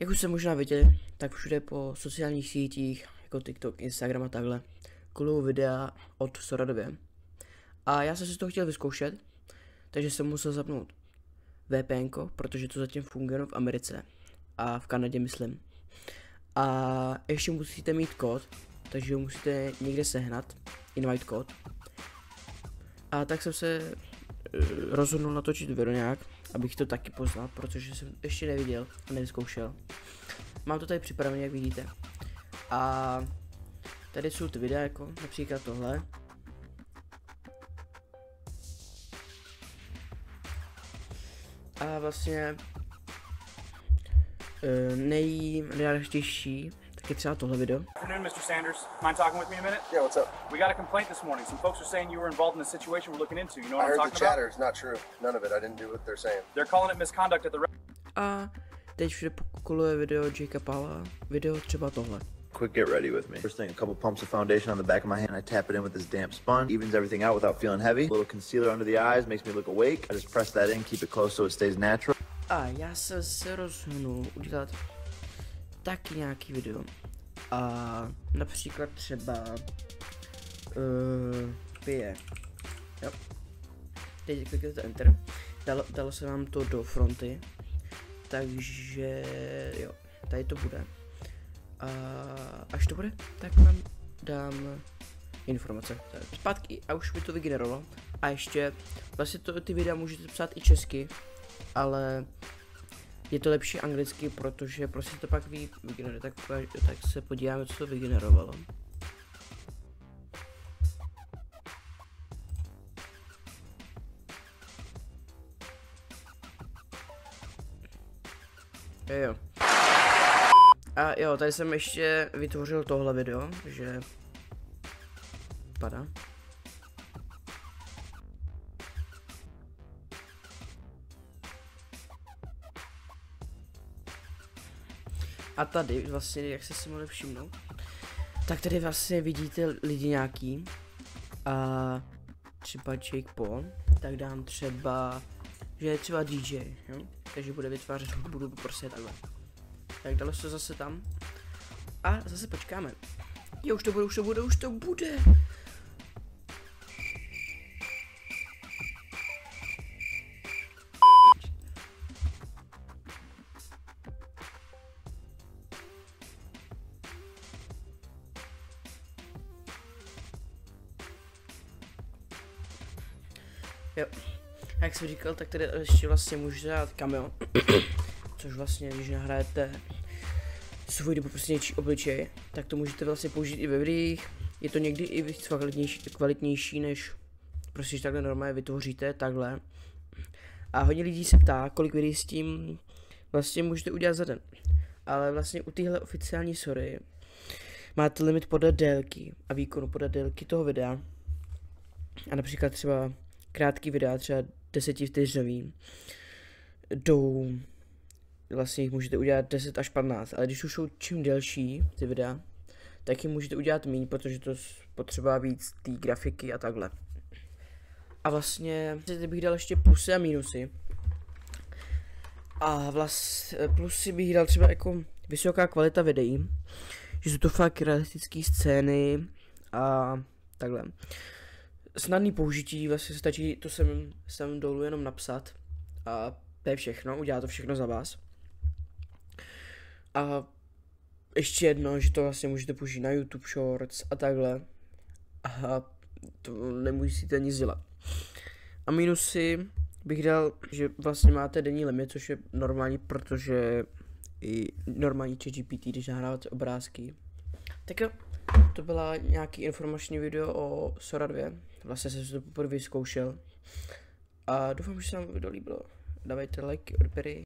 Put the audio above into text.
Jak už jste možná viděli, tak všude po sociálních sítích, jako TikTok, Instagram a takhle, kolují videa od Sora 2. A já jsem si to chtěl vyzkoušet, takže jsem musel zapnout VPN, protože to zatím funguje v Americe a v Kanadě myslím. A ještě musíte mít kód, takže ho musíte někde sehnat, invite kód. A tak jsem se rozhodnul natočit video nějak, abych to taky poznal, protože jsem ještě neviděl a nevyzkoušel. Mám to tady připravené, jak vidíte. A tady jsou ty videa, jako například tohle. A vlastně nejrealističtější tak je třeba tohle video. Afternoon, Mr. Sanders. Mind talking with me a minute? Yeah, what's up? We got a complaint this morning. Some folks are saying you were involved in a situation we're looking into. You know what I I'm heard the talking chatter. about? It's not true. None of it. I didn't do what they're saying. They're calling it misconduct at the A teď všude pokoluje video Jakea Paula, video třeba tohle. Quick get ready with me. First thing, a couple pumps of foundation on the back of my hand. I tap it in with this damp sponge. Evens everything out without feeling heavy. A little concealer under the eyes makes me look awake. I just press that in, keep it close so it stays natural. A já jsem se rozhodnul udělat taky nějaký video. A například třeba pije. Jo. Teď klikněte Enter. Dalo se vám to do fronty. Takže jo, tady to bude. A až to bude, tak vám dám informace. Zpátky a už mi to vygenerovalo. A ještě, vlastně ty videa můžete psát i česky, ale je to lepší anglicky, protože prostě to pak vygeneruje. Tak se podíváme, co to vygenerovalo. Jo. A jo, tady jsem ještě vytvořil tohle video, že padá. A tady vlastně, jak jste si mohli všimnout, tak tady vlastně vidíte lidi nějaký a třeba Jake Paul, tak dám třeba, že je třeba DJ, jo? Takže bude vytvářet hudbu prostě takhle. Tak dalo se zase tam a zase počkáme. Jo, už to bude. Jo, jak jsem říkal, tak tady ještě vlastně můžete dát cameo, což vlastně, když nahrajete svůj nebo prostě něčí obličej, tak to můžete vlastně použít i ve videích. Je to někdy i víc kvalitnější než prostě, že takhle normálně vytvoříte, takhle. A hodně lidí se ptá, kolik videí s tím vlastně můžete udělat za den. Ale vlastně u téhle oficiální Sory máte limit podle délky a výkonu podle délky toho videa. A například třeba krátký videa, třeba 10 vteřinový, jdou, vlastně jich můžete udělat 10 až 15, ale když už jsou čím delší ty videa, tak jim můžete udělat méně, protože to potřeba víc té grafiky a takhle. A vlastně bych dal ještě plusy a mínusy. A vlastně plusy bych dal třeba jako vysoká kvalita videí, že jsou to fakt realistické scény a takhle. Snadný použití, vlastně stačí to sem dolů jenom napsat a to je všechno, udělá to všechno za vás. A ještě jedno, že to vlastně můžete použít na YouTube Shorts a takhle. A to nemusíte nic dělat. A minusy bych dal, že vlastně máte denní limit, což je normální, protože i normální ChatGPT, když nahráváte obrázky. Tak jo, to byla nějaký informační video o Sora 2. Vlastně jsem si to poprvé vyzkoušel. A doufám, že se vám video líbilo. Dávejte like, odběry.